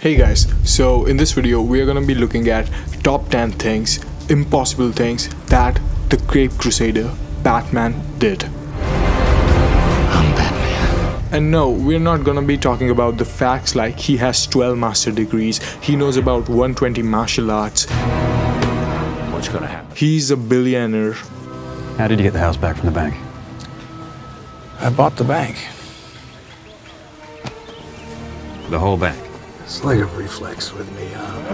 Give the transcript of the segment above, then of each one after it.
Hey guys, so in this video we are going to be looking at top 10 things, impossible things that the Great Crusader, Batman, did. I'm Batman. And no, we're not going to be talking about the facts like he has 12 master degrees, he knows about 120 martial arts. What's gonna happen? He's a billionaire. How did you get the house back from the bank? I bought the bank. The whole bank. It's like a reflex with me, Come on,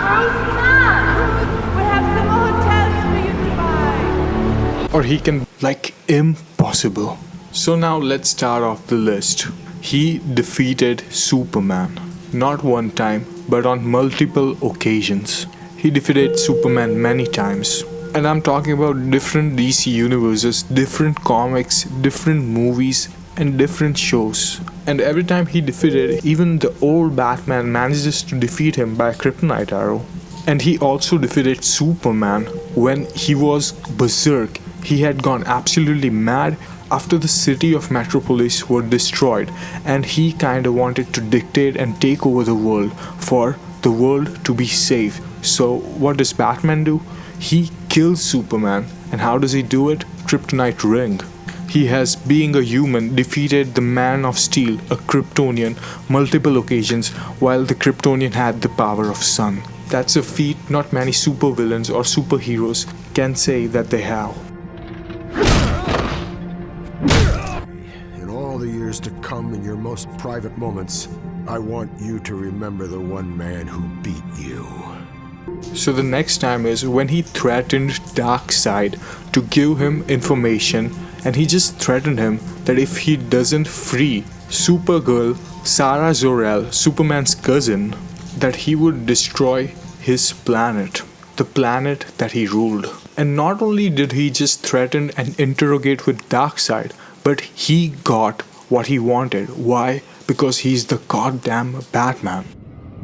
Bruce, come! We have some hotels for you to buy. Or he can, like, impossible. So now let's start off the list. He defeated Superman. Not one time, but on multiple occasions. He defeated Superman many times. And I'm talking about different DC universes, different comics, different movies, and different shows. And every time he defeated, even the old Batman manages to defeat him by a kryptonite arrow. And he also defeated Superman when he was berserk. He had gone absolutely mad after the city of Metropolis were destroyed, and he kinda wanted to dictate and take over the world for the world to be safe. So what does Batman do? He kills Superman. And how does he do it? Kryptonite ring. He has, being a human, defeated the Man of Steel, a Kryptonian, multiple occasions, while the Kryptonian had the power of sun. That's a feat not many supervillains or superheroes can say that they have. In all the years to come, in your most private moments, I want you to remember the one man who beat you. So the next time is when he threatened Darkseid to give him information, and he just threatened him that if he doesn't free Supergirl, Sarah Zor-El, Superman's cousin, that he would destroy his planet, the planet that he ruled. And not only did he just threaten and interrogate with Darkseid, but he got what he wanted. Why? Because he's the goddamn Batman.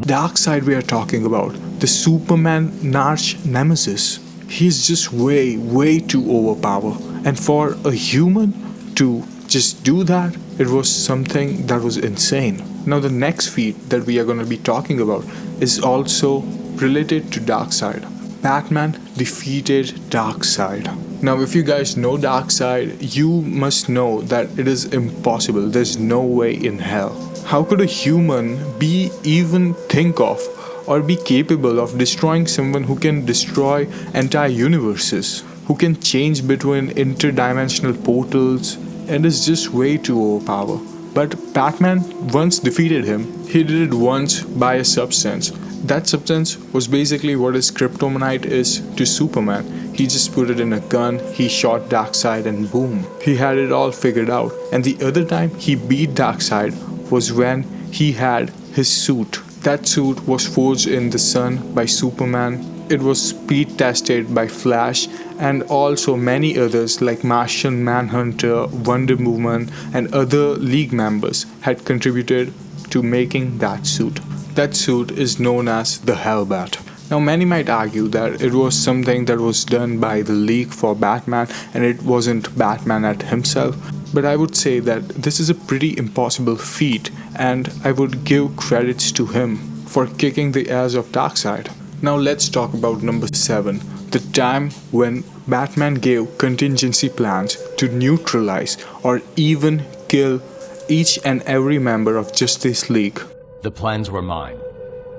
Darkseid we are talking about, the Superman arch nemesis. He's just way too overpowered. And for a human to just do that, it was something that was insane. Now the next feat that we are going to be talking about is also related to Darkseid. Batman defeated Darkseid. Now if you guys know Darkseid, you must know that it is impossible. There's no way in hell. How could a human be even think of or be capable of destroying someone who can destroy entire universes, who can change between interdimensional portals, and is just way too overpowered? But Batman once defeated him. He did it once by a substance. That substance was basically what his kryptonite is to Superman. He just put it in a gun, he shot Darkseid, and boom, he had it all figured out. And the other time he beat Darkseid was when he had his suit. That suit was forged in the sun by Superman. It was speed tested by Flash, and also many others like Martian Manhunter, Wonder Woman, and other League members had contributed to making that suit. That suit is known as the Hellbat. Now many might argue that it was something that was done by the League for Batman and it wasn't Batman at himself. But I would say that this is a pretty impossible feat, and I would give credits to him for kicking the ass of Darkseid. Now let's talk about number 7, the time when Batman gave contingency plans to neutralize or even kill each and every member of Justice League. The plans were mine.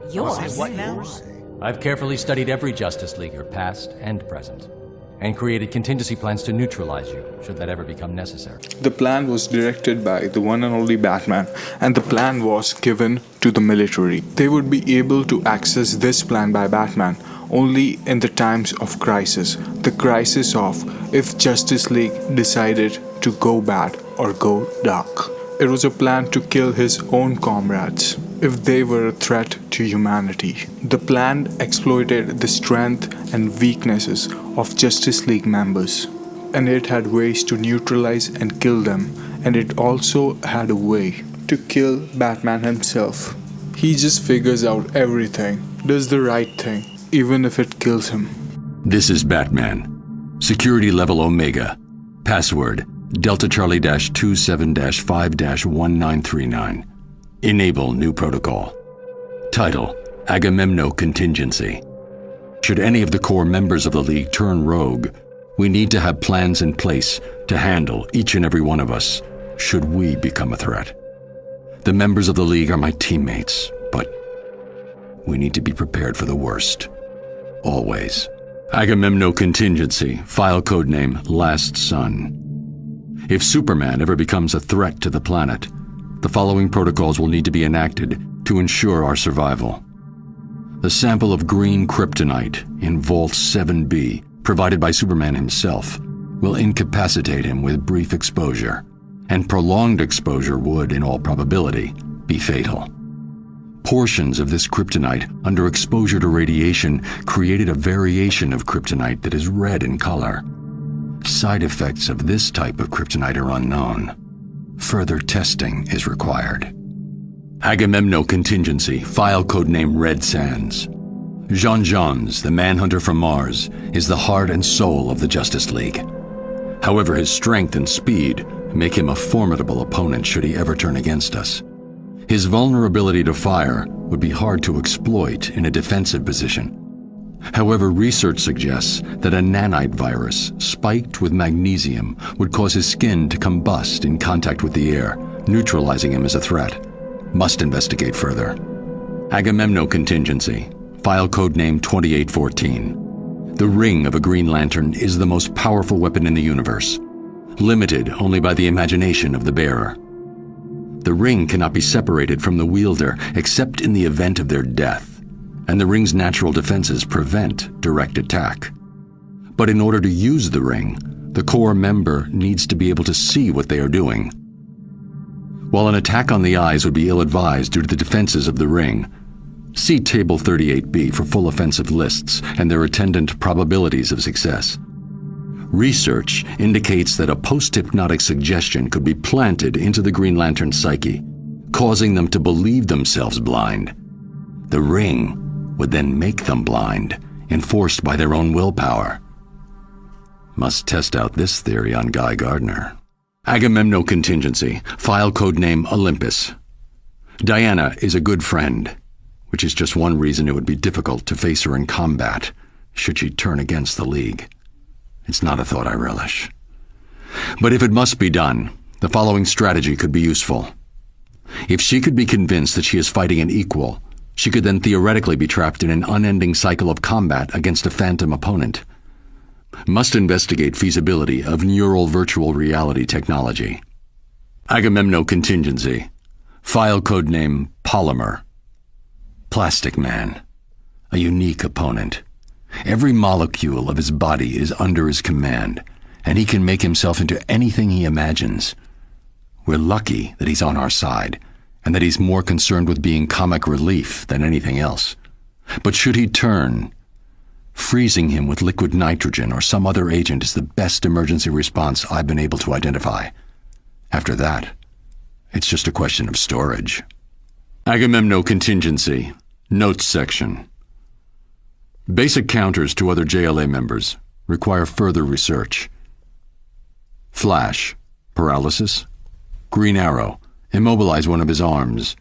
Yours? What now? I've carefully studied every Justice Leaguer, past and present, and created contingency plans to neutralize you, should that ever become necessary. The plan was directed by the one and only Batman, and the plan was given to the military. They would be able to access this plan by Batman only in the times of crisis. The crisis of if Justice League decided to go bad or go dark. It was a plan to kill his own comrades if they were a threat to humanity. The plan exploited the strength and weaknesses of Justice League members, and it had ways to neutralize and kill them, and it also had a way to kill Batman himself. He just figures out everything, does the right thing, even if it kills him. This is Batman. Security level Omega. Password Delta Charlie-27-5-1939. Enable new protocol. Title: Agamemno Contingency. Should any of the core members of the League turn rogue, we need to have plans in place to handle each and every one of us should we become a threat. The members of the League are my teammates, but we need to be prepared for the worst. Always. Agamemno Contingency, file codename Last Son. If Superman ever becomes a threat to the planet, the following protocols will need to be enacted to ensure our survival. The sample of green kryptonite in Vault 7B, provided by Superman himself, will incapacitate him with brief exposure, and prolonged exposure would, in all probability, be fatal. Portions of this kryptonite, under exposure to radiation, created a variation of kryptonite that is red in color. Side effects of this type of kryptonite are unknown. Further testing is required. Agamemno Contingency, file codename Red Sands. Jean Johns, the manhunter from Mars, is the heart and soul of the Justice League. However, his strength and speed make him a formidable opponent should he ever turn against us. His vulnerability to fire would be hard to exploit in a defensive position. However, research suggests that a nanite virus spiked with magnesium would cause his skin to combust in contact with the air, neutralizing him as a threat. Must investigate further. Agamemno Contingency, file codename 2814. The ring of a Green Lantern is the most powerful weapon in the universe, limited only by the imagination of the bearer. The ring cannot be separated from the wielder except in the event of their death, and the ring's natural defenses prevent direct attack. But in order to use the ring, the core member needs to be able to see what they are doing. While an attack on the eyes would be ill-advised due to the defenses of the ring, see Table 38B for full offensive lists and their attendant probabilities of success. Research indicates that a post-hypnotic suggestion could be planted into the Green Lantern's psyche, causing them to believe themselves blind. The ring would then make them blind, enforced by their own willpower. Must test out this theory on Guy Gardner. Agamemno Contingency, file codename Olympus. Diana is a good friend, which is just one reason it would be difficult to face her in combat, should she turn against the League. It's not a thought I relish. But if it must be done, the following strategy could be useful. If she could be convinced that she is fighting an equal, she could then theoretically be trapped in an unending cycle of combat against a phantom opponent. Must investigate feasibility of neural virtual reality technology. Agamemno Contingency, file codename Polymer. Plastic Man, a unique opponent. Every molecule of his body is under his command, and he can make himself into anything he imagines. We're lucky that he's on our side, and that he's more concerned with being comic relief than anything else. But should he turn, freezing him with liquid nitrogen or some other agent is the best emergency response I've been able to identify. After that, it's just a question of storage. Agamemno Contingency, Notes section. Basic counters to other JLA members require further research. Flash, paralysis. Green Arrow, immobilize one of his arms.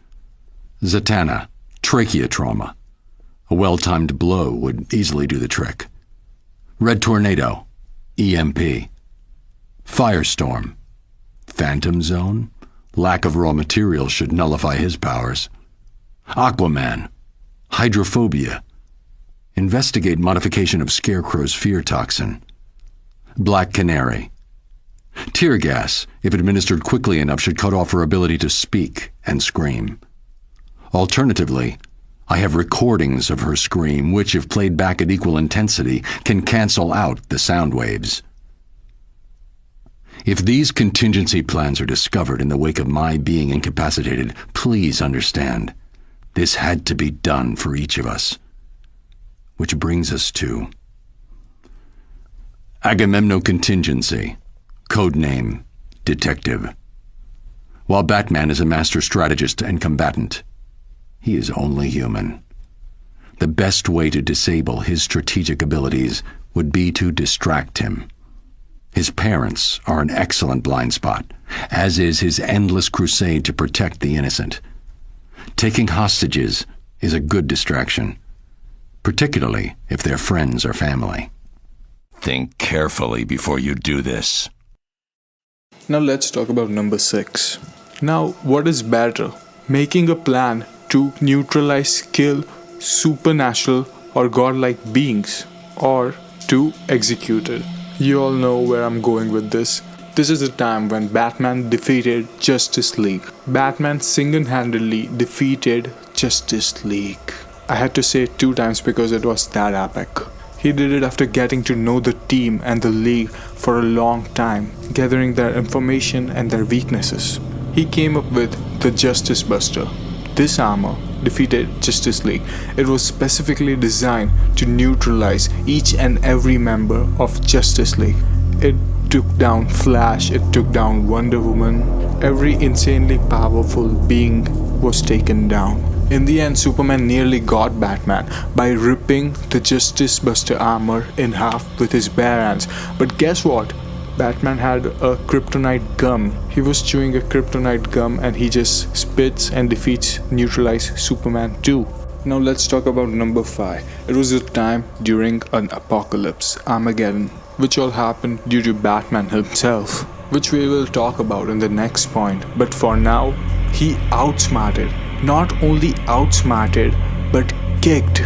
Zatanna, trachea trauma. A well-timed blow would easily do the trick. Red Tornado, EMP. Firestorm, Phantom Zone. Lack of raw materials should nullify his powers. Aquaman, hydrophobia. Investigate modification of Scarecrow's fear toxin. Black Canary. Tear gas, if administered quickly enough, should cut off her ability to speak and scream. Alternatively, I have recordings of her scream, which, if played back at equal intensity, can cancel out the sound waves. If these contingency plans are discovered in the wake of my being incapacitated, please understand, this had to be done for each of us. Which brings us to Agamemno Contingency, codename Detective. While Batman is a master strategist and combatant, he is only human. The best way to disable his strategic abilities would be to distract him. His parents are an excellent blind spot, as is his endless crusade to protect the innocent. taking hostages is a good distraction, particularly if they're friends or family. Think carefully before you do this. Now let's talk about number 6. Now, what is better? Making a plan to neutralize, kill supernatural or godlike beings, or to execute it? You all know where I'm going with this. This is the time when Batman defeated Justice League. Batman single-handedly defeated Justice League. I had to say it 2 times because it was that epic. He did it after getting to know the team and the League for a long time, gathering their information and their weaknesses. He came up with the Justice Buster. This armor defeated Justice League. It was specifically designed to neutralize each and every member of Justice League. It took down Flash, it took down Wonder Woman. Every insanely powerful being was taken down. In the end, Superman nearly got Batman by ripping the Justice Buster armor in half with his bare hands. But guess what? Batman had a kryptonite gum. He was chewing a kryptonite gum and he just spits and defeats Neutralise Superman too. Now let's talk about number 5. It was a time during an apocalypse, Armageddon, which all happened due to Batman himself, which we will talk about in the next point. But for now, he outsmarted, not only outsmarted, but kicked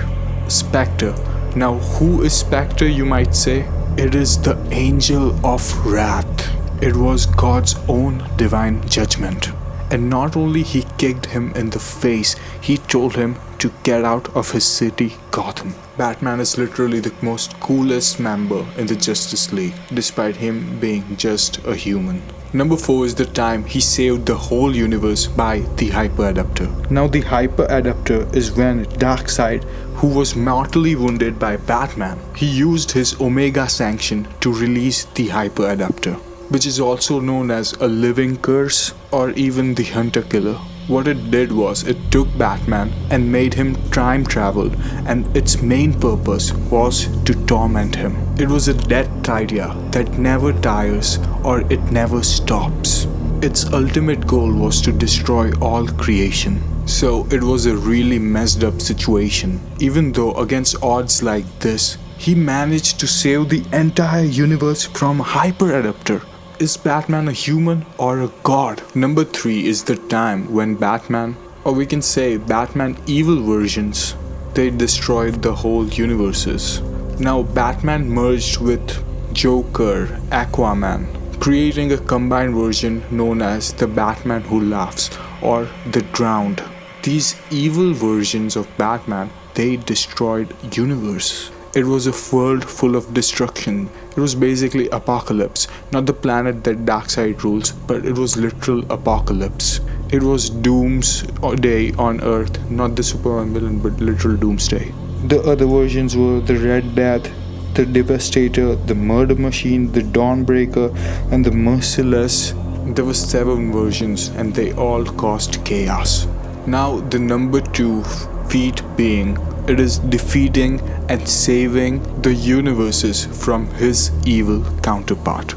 Spectre. Now who is Spectre, you might say? It is the angel of wrath. It was God's own divine judgment. And not only he kicked him in the face, he told him to get out of his city, Gotham. Batman is literally the most coolest member in the Justice League, despite him being just a human. Number 4 is the time he saved the whole universe by the Hyper Adapter. Now the Hyper Adapter is when Darkseid, who was mortally wounded by Batman, he used his Omega Sanction to release the Hyper Adapter, which is also known as a living curse or even the Hunter Killer. What it did was it took Batman and made him time travel, and its main purpose was to torment him. It was a death idea that never tires or it never stops. Its ultimate goal was to destroy all creation. So it was a really messed up situation. Even though against odds like this, he managed to save the entire universe from Hyper Adapter. Is Batman a human or a god? Number 3 is the time when Batman, or we can say Batman evil versions, they destroyed the whole universes. Now Batman merged with Joker, Aquaman, creating a combined version known as the Batman Who Laughs or the Drowned. These evil versions of Batman, they destroyed universe. It was a world full of destruction. It was basically apocalypse, not the planet that Darkseid rules, but it was literal apocalypse. It was doomsday on Earth, not the Superman villain, but literal doomsday. The other versions were the Red Death, the Devastator, the Murder Machine, the Dawnbreaker, and the Merciless. There were 7 versions and they all caused chaos. Now the number 2 feat being, it is defeating and saving the universes from his evil counterpart.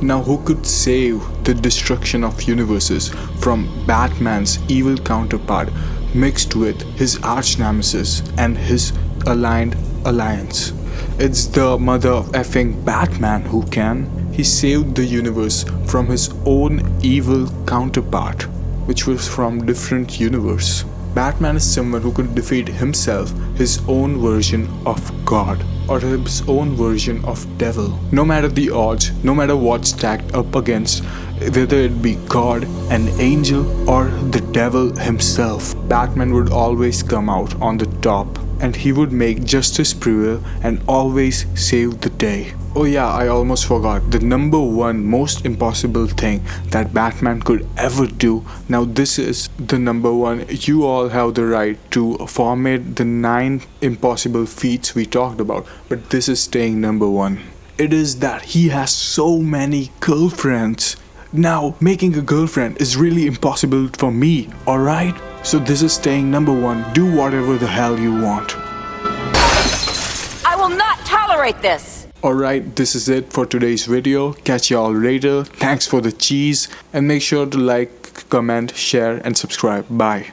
Now who could save the destruction of universes from Batman's evil counterpart mixed with his arch nemesis and his aligned alliance? It's the mother of effing Batman who can. He saved the universe from his own evil counterpart, which was from different universe. Batman is someone who could defeat himself, his own version of God, or his own version of devil. No matter the odds, no matter what's stacked up against, whether it be God, an angel, or the devil himself, Batman would always come out on the top, and he would make justice prevail and always save the day. Oh yeah, I almost forgot. The number 1 most impossible thing that Batman could ever do. Now this is the number 1. You all have the right to formulate the 9 impossible feats we talked about. But this is staying number 1. It is that he has so many girlfriends. Now, making a girlfriend is really impossible for me, alright? So this is staying number 1. Do whatever the hell you want. I will not tolerate this! Alright, this is it for today's video. Catch y'all later. Thanks for the cheese. And make sure to like, comment, share, and subscribe. Bye.